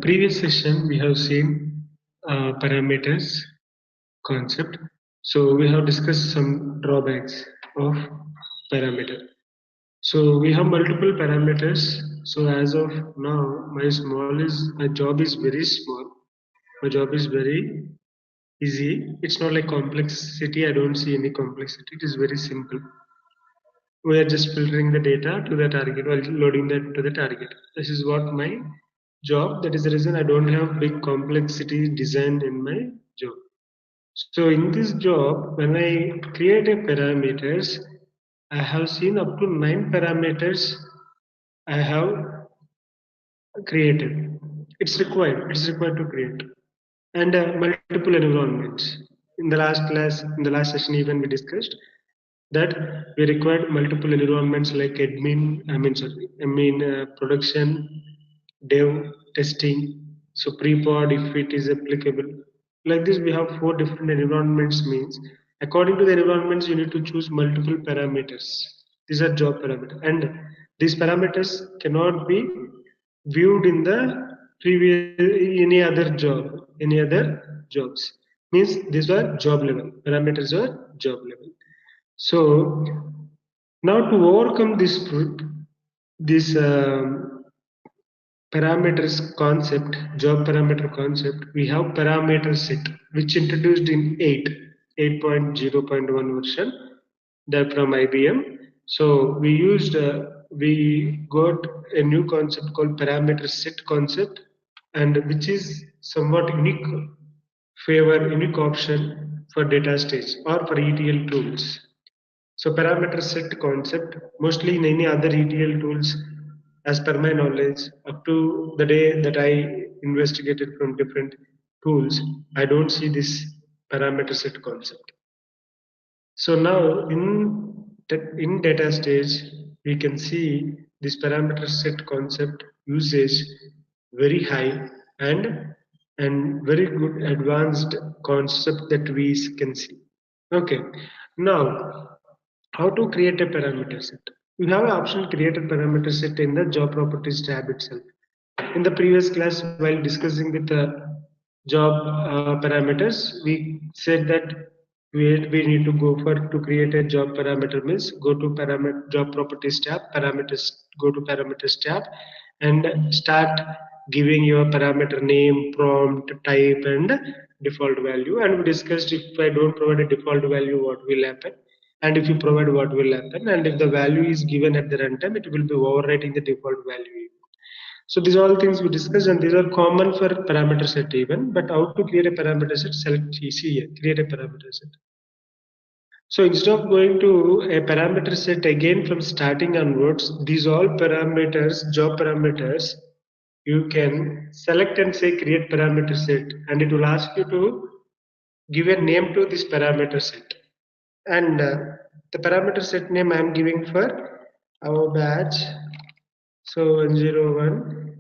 previous session, we have seen parameters concept. So we have discussed some drawbacks of parameter. So we have multiple parameters. So as of now, my job is very small. My job is very easy. It's not like complexity. I don't see any complexity. It is very simple. We are just filtering the data to the target or loading that to the target. This is what my job. That is the reason I don't have big complexity design in my job. So in this job, when I create a parameters, I have seen up to 9 parameters I have created. It's required. It's required to create, and multiple environments. In the last class, in the last session, even we discussed that we required multiple environments like production, dev, testing, so pre-pod if it is applicable. Like this, we have 4 different environments means according to the environments you need to choose multiple parameters. These are job parameters and these parameters cannot be viewed in the previous any other jobs means these are job level parameters are job level. So now to overcome this parameters concept, job parameter concept, we have parameter set, which introduced in 8.0.1 version, that from IBM. So we got a new concept called parameter set concept, and which is somewhat unique option for data stage or for ETL tools. So parameter set concept, mostly in any other ETL tools, as per my knowledge, up to the day that I investigated from different tools, I don't see this parameter set concept. So now in data stage, we can see this parameter set concept usage very high and very good advanced concept that we can see. Okay, now how to create a parameter set? You have an option create a parameter set in the job properties tab itself. In the previous class, while discussing with the job parameters, we said that we need to go for to create a job parameter means go to parameter job properties tab, parameters go to parameters tab, and start giving your parameter name, prompt, type, and default value. And we discussed if I don't provide a default value, what will happen, and if you provide, what will happen, and if the value is given at the runtime, it will be overwriting the default value. So these are all things we discussed, and these are common for parameter set even. But how to create a parameter set? Select see here, create a parameter set. So instead of going to a parameter set again from starting onwards, these all parameters, job parameters, you can select and say create parameter set, and it will ask you to give a name to this parameter set. And the parameter set name I am giving for our batch. So 101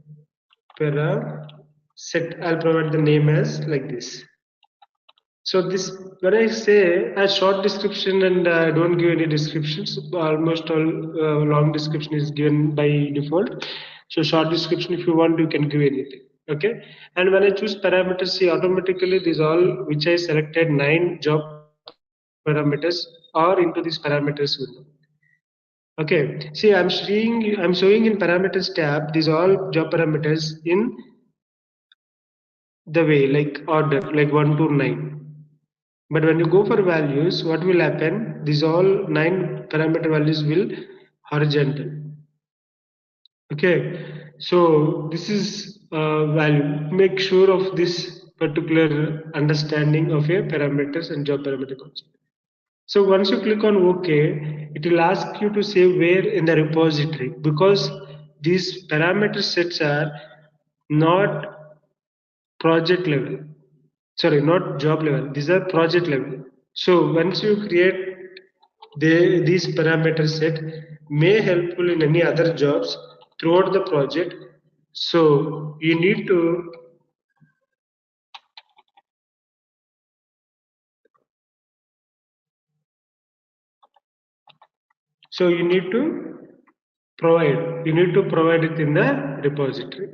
para set, I'll provide the name as like this. So this, when I say a short description and don't give any descriptions, almost all long description is given by default. So short description, if you want, you can give anything. Okay. And when I choose parameters, see automatically these all which I selected 9 job parameters are into these parameters window. Okay. See, I'm showing in parameters tab these all job parameters in the way like order like 1 to 9. But when you go for values, what will happen? These all 9 parameter values will horizontal. Okay, so this is value. Make sure of this particular understanding of a parameters and job parameter concept. So once you click on OK, it will ask you to save where in the repository, because these parameter sets are not project level. Sorry, not job level. These are project level. So once you create these parameter set may helpful in any other jobs throughout the project. So you need to you need to provide it in the repository.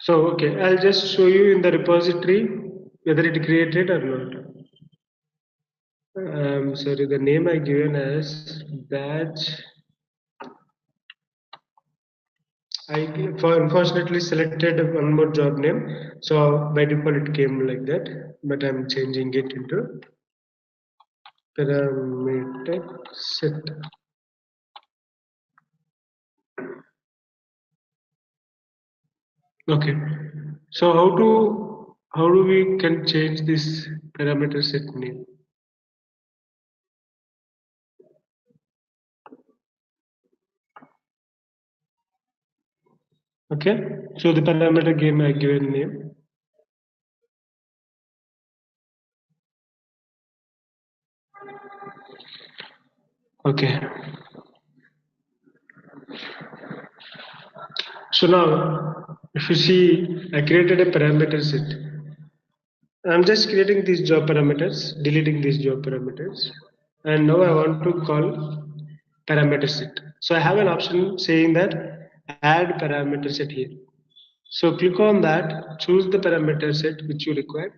So okay, I'll just show you in the repository whether it created or not. Sorry, the name I given as batch. For unfortunately selected one more job name, so by default it came like that, but I'm changing it into parameter set. Okay, so how do we can change this parameter set name? Okay, so the parameter game I given name. Okay, so now if you see, I created a parameter set. I'm just creating these job parameters, deleting these job parameters, and now I want to call parameter set. So I have an option saying that add parameter set here. So click on that, choose the parameter set which you require,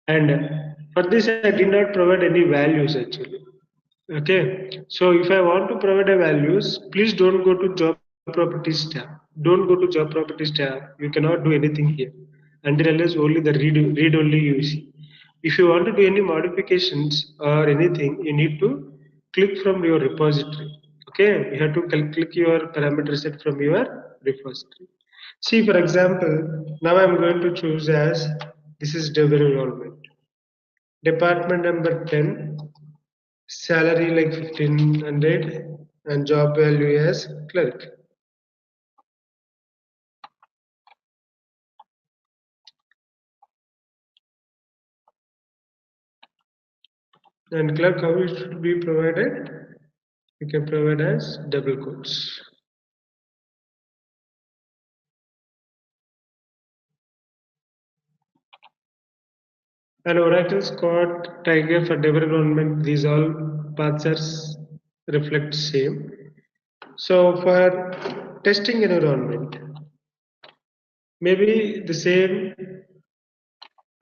and for this I did not provide any values actually. Okay, so if I want to provide a values, please don't go to job properties tab. Don't go to job properties tab. You cannot do anything here until unless only the read only you see. If you want to do any modifications or anything, you need to click from your repository. Okay, you have to click your parameter set from your repository. See, for example, now I'm going to choose as this is double enrollment. Department number 10, salary like 1500, and job value as clerk. And clerk, how it should be provided? You can provide as double quotes. And Oracle Scott Tiger for double enrollment, these all paths are reflect same. So for testing environment, maybe the same.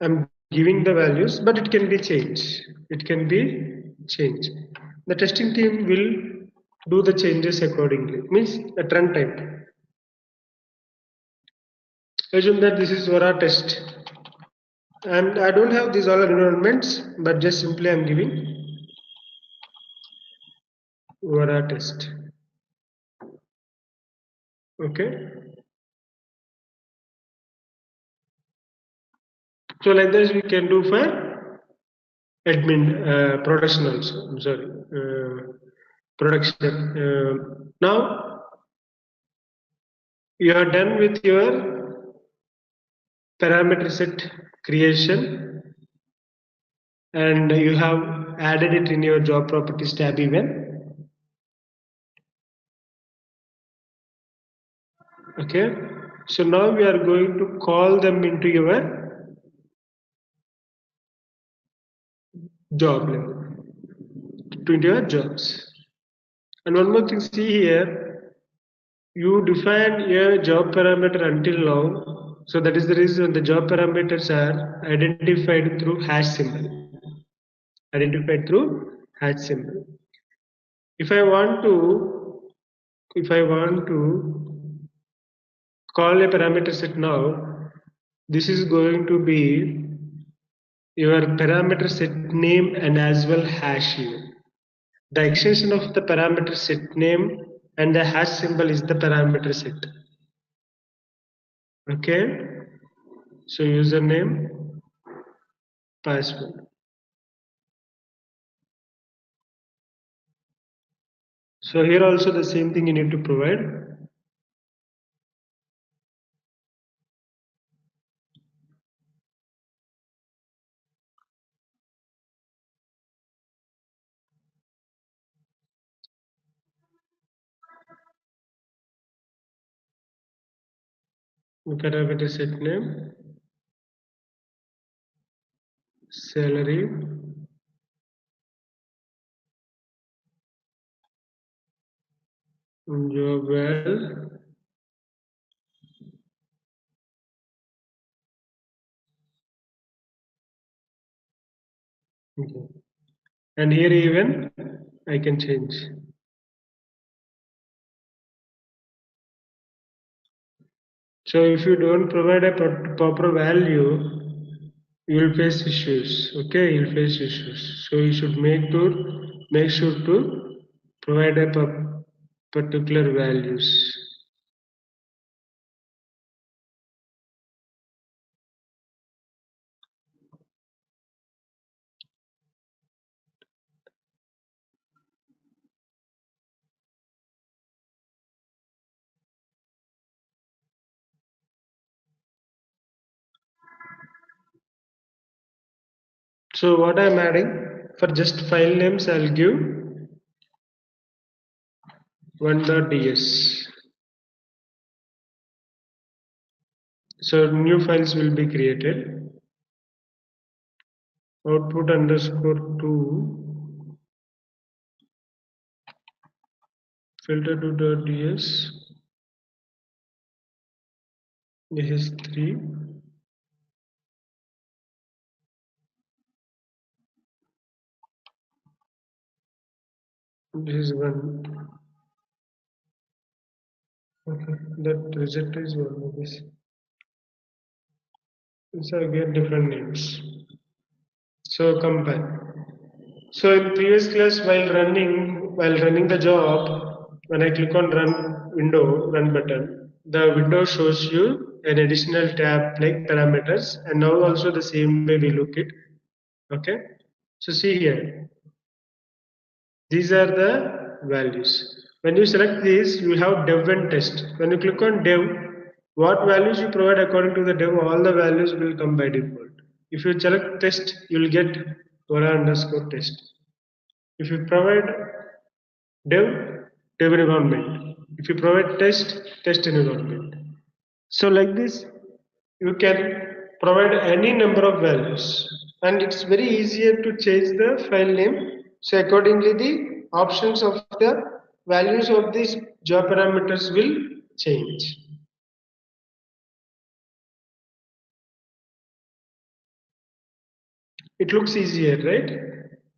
I'm giving the values, but it can be changed. It can be changed. The testing team will do the changes accordingly. Means at runtime. Assume that this is Vora test. And I don't have these all environments, but just simply I'm giving Vora test. Okay. So like this we can do for admin production also. I'm sorry. Production. Now you are done with your parameter set creation, and you have added it in your job properties tab even. Okay, so now we are going to call them into your job level, to into your jobs. And one more thing, see here, you define a job parameter until now, so that is the reason the job parameters are identified through hash symbol. Identified through hash symbol. If I want to, if I want to call a parameter set now, this is going to be your parameter set name and as well hash here. The extension of the parameter set name and the hash symbol is the parameter set. Okay, so username, password. So here also the same thing you need to provide. Parameter set name, salary, job well, Okay. And here even I can change. So if you don't provide a proper value, you will face issues. Okay, you'll face issues. So you should make sure to provide a particular values. So what I'm adding for just file names, I'll give 1.ds. So new files will be created. Output underscore to filter to .ds. This is 3. This is 1. Okay, that result is 1 of this. These are again different names. So compare. So in previous class, while running the job, when I click on run button, the window shows you an additional tab like parameters, and now also the same way we look it. Okay. So see here, these are the values. When you select these, you have dev and test. When you click on dev, what values you provide according to the dev, all the values will come by default. If you select test, you will get Vora underscore test. If you provide dev, dev environment. If you provide test, test environment. So like this, you can provide any number of values, and it's very easier to change the file name. So accordingly, the options of the values of these job parameters will change. It looks easier, right?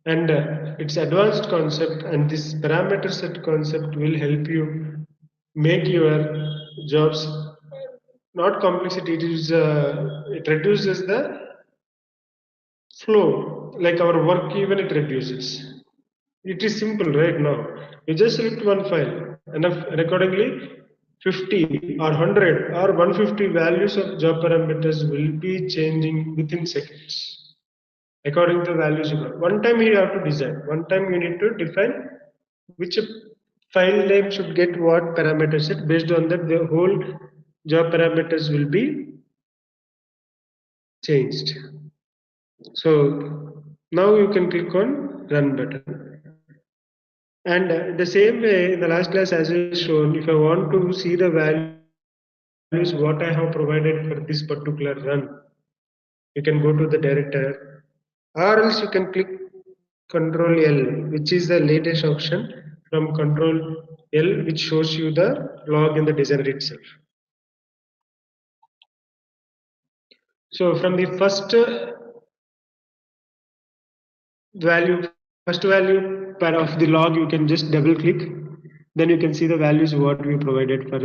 And it's advanced concept, and this parameter set concept will help you make your jobs not complexity. It reduces the flow, like our work even it reduces. It is simple right now. You just select one file, and accordingly 50 or 100 or 150 values of job parameters will be changing within seconds according to the values you got. One time you have to design. One time you need to define which file name should get what parameter set. Based on that, the whole job parameters will be changed. So now you can click on run button. And the same way in the last class as I shown, if I want to see the values what I have provided for this particular run, you can go to the director, or else you can click Control L, which is the latest option from Control L, which shows you the log in the designer itself. So from the value, first value part of the log, you can just double click. Then you can see the values what we provided for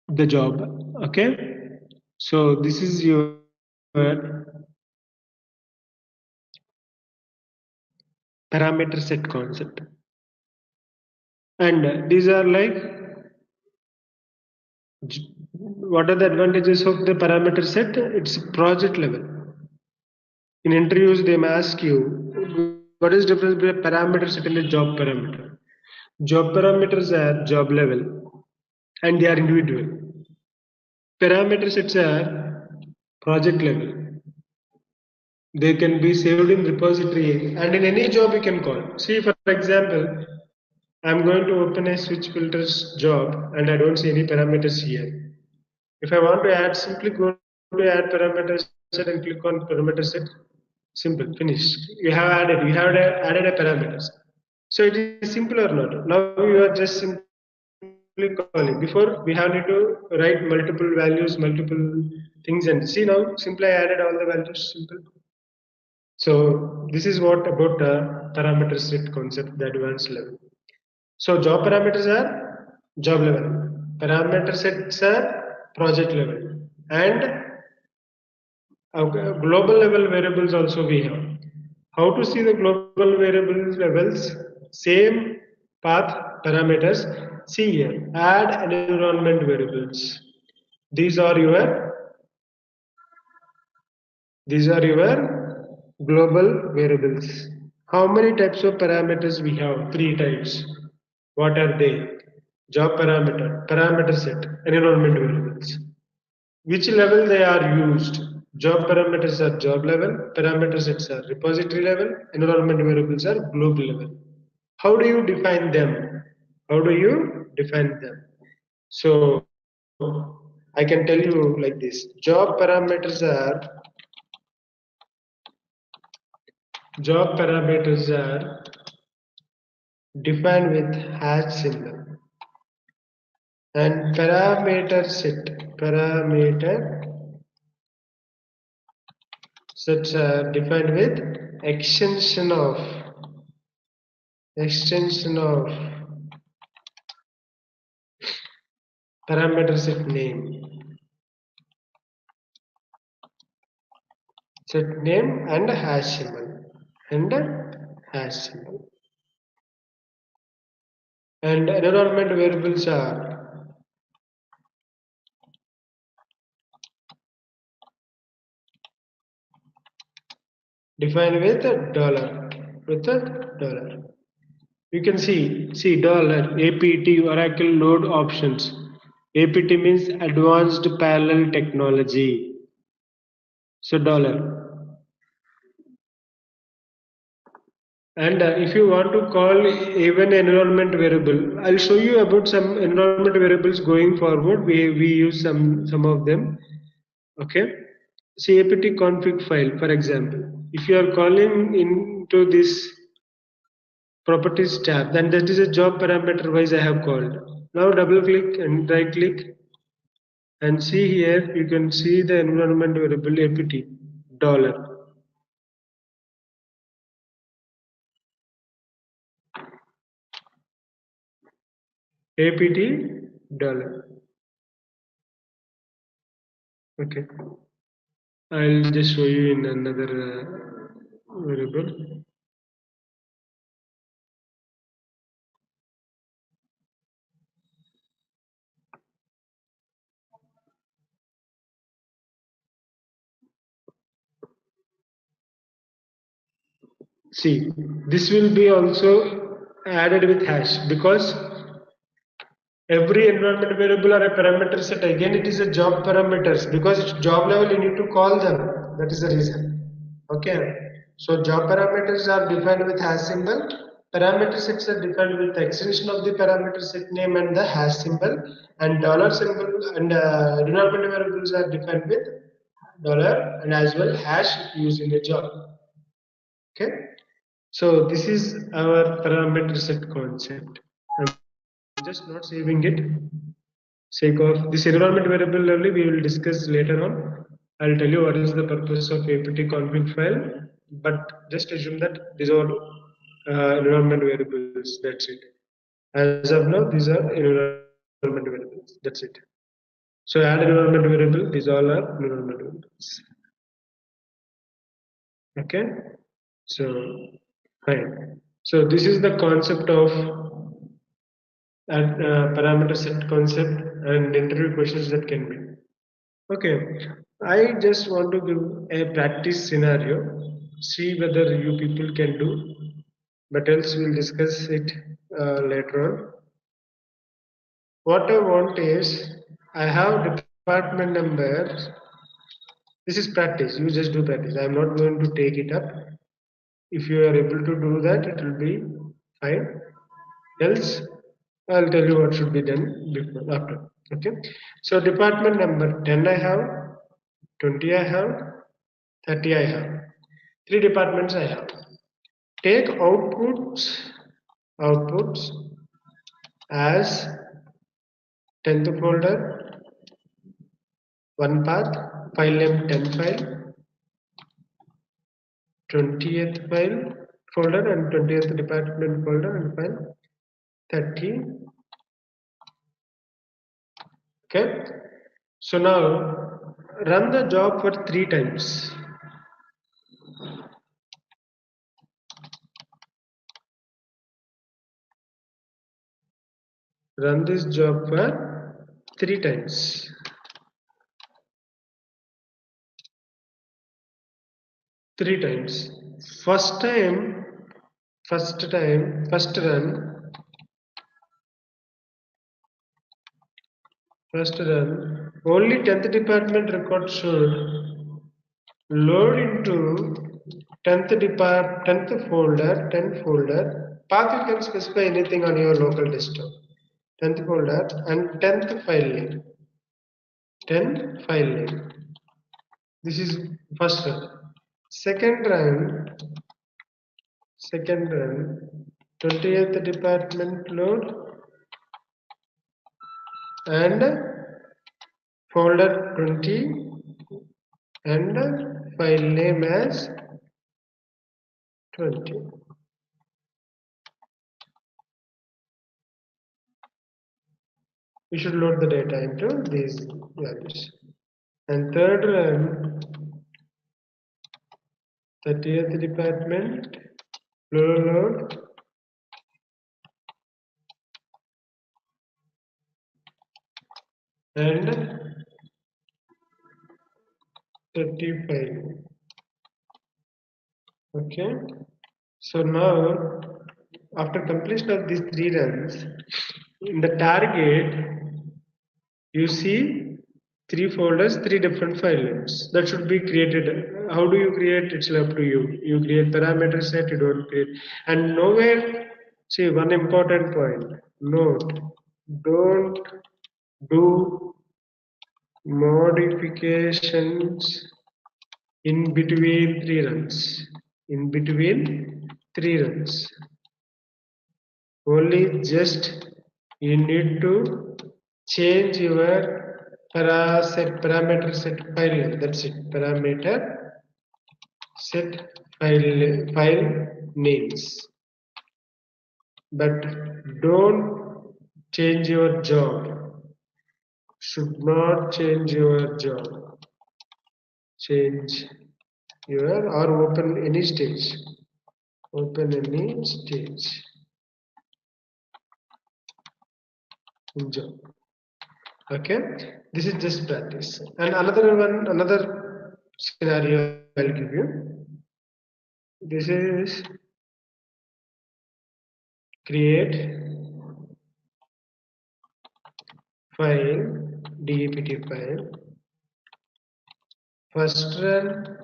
the job. Okay. So this is your parameter set concept. And these are like, what are the advantages of the parameter set? It's project level. In interviews, they may ask you, what is the difference between a parameter set and a job parameter? Job parameters are job level and they are individual. Parameter sets are project level. They can be saved in repository and in any job you can call. See, for example, I'm going to open a switch filters job and I don't see any parameters here. If I want to add, simply go to add parameter set and click on parameter set. Simple, finished. You have added a parameters. So it is simple or not. Now you are just simply calling. Before we have need to write multiple values, multiple things, and see now simply I added all the values. Simple. So this is what about parameter set concept, the advanced level. So job parameters are job level, parameter sets are project level, and global level variables also we have. How to see the global variable levels? Same path parameters. See here, add environment variables. These are your these are your global variables. How many types of parameters we have? Three types. What are they? Job parameter, parameter set, environment variables. Which level they are used? Job parameters are job level, parameter sets are repository level, environment variables are global level. How do you define them? How do you define them? So I can tell you like this. Job parameters are defined with hash symbol, and parameter sets are defined with extension of parameter set name and hash symbol. And environment variables are defined with a dollar. You can see dollar APT Oracle Node Options. APT means Advanced Parallel Technology. So dollar. And if you want to call even environment variable, I'll show you about some environment variables going forward. We use some of them. Okay. See apt config file, for example. If you are calling into this properties tab, then that is a job parameter wise I have called. Now double click and right click and see here you can see the environment variable apt dollar. Apt dollar. Okay. I'll just show you in another variable. See, this will be also added with hash because every environment variable or a parameter set, again it is a job parameters because it's job level you need to call them. That is the reason. Okay. So job parameters are defined with hash symbol. Parameter sets are defined with the extension of the parameter set name and the hash symbol, and dollar symbol and environment variables are defined with dollar and as well hash used in a job. Okay. So this is our parameter set concept. I'm just not saving it. Sake of this environment variable only we will discuss later on. I'll tell you what is the purpose of apt config file, but just assume that these are environment variables. That's it. As of now, these are environment variables. That's it. So add environment variable. These all are environment variables. Okay. So fine. So this is the concept of parameter set concept and interview questions that can be. Okay, I just want to give a practice scenario, see whether you people can do, but else we'll discuss it later on. What I want is, I have department number. This is practice, you just do practice. I'm not going to take it up. If you are able to do that, it will be fine. Else, I'll tell you what should be done before, after. Okay. So department number 10 I have, 20 I have, 30 I have. 3 departments I have. Take outputs as 10th folder, one path, file name 10 file, 20th file folder and 20th department folder and file 30. Okay, so now run the job for 3 times. Run this job for 3 times. First run, only 10th department record should load into 10th folder, 10th folder. Path you can specify anything on your local desktop. 10th folder and 10th file name. 10th file name. This is first run. Second run, 20th department load and folder 20 and file name as 20. We should load the data into these values. And third run, 30th department load and 35. Okay, so now after completion of these 3 runs, in the target you see 3 folders, 3 different file names that should be created. How do you create? It's up to you. You create parameter set, you don't create. And nowhere, see, one important point, note, don't do modifications in between 3 runs. Only just you need to change your parameter set file name. That's it. Parameter set file names. But don't change your job. Should not change your job. Change your or open any stage. Open any stage. Job. Okay, this is just practice. And another scenario I'll give you. This is create file, DEPT file. First run,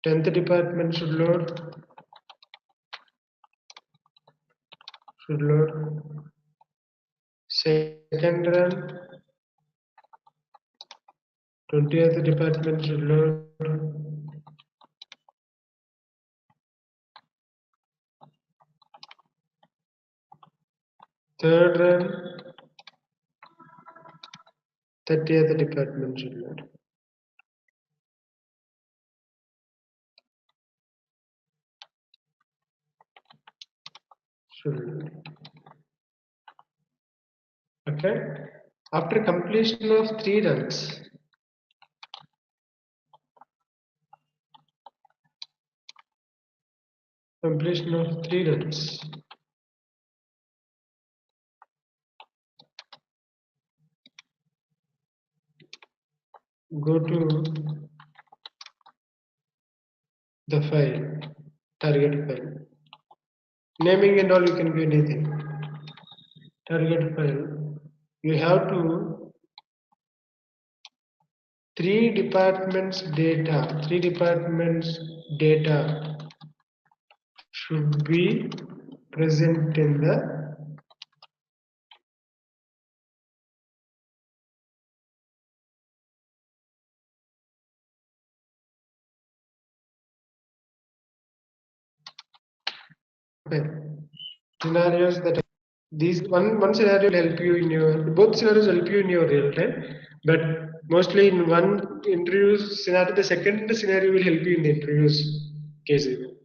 10th department should load. Second run, 20th department should load. Third run, 30th department should load. Okay, after completion of 3 runs, go to the file, target file. Naming and all, you can do anything. Target file. You have to 3 departments data should be present in the scenarios. That these one scenario will help you in your both scenarios help you in your real time, but mostly in one interview scenario, the second scenario will help you in the interviews case even.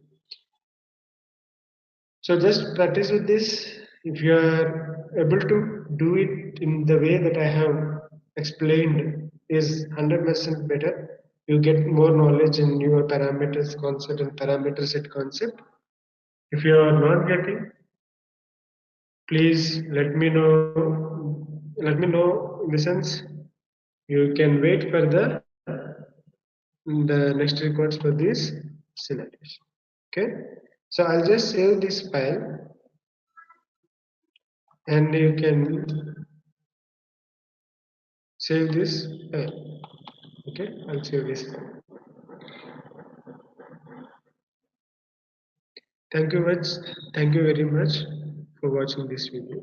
So just practice with this. If you are able to do it in the way that I have explained is 100% better. You get more knowledge in your parameters concept and parameter set concept. If you are not getting, please let me know. Let me know in the sense you can wait for the next records for these scenarios. Okay, so I'll just save this file and you can save this file. Okay, I'll save this file. Thank you very much for watching this video.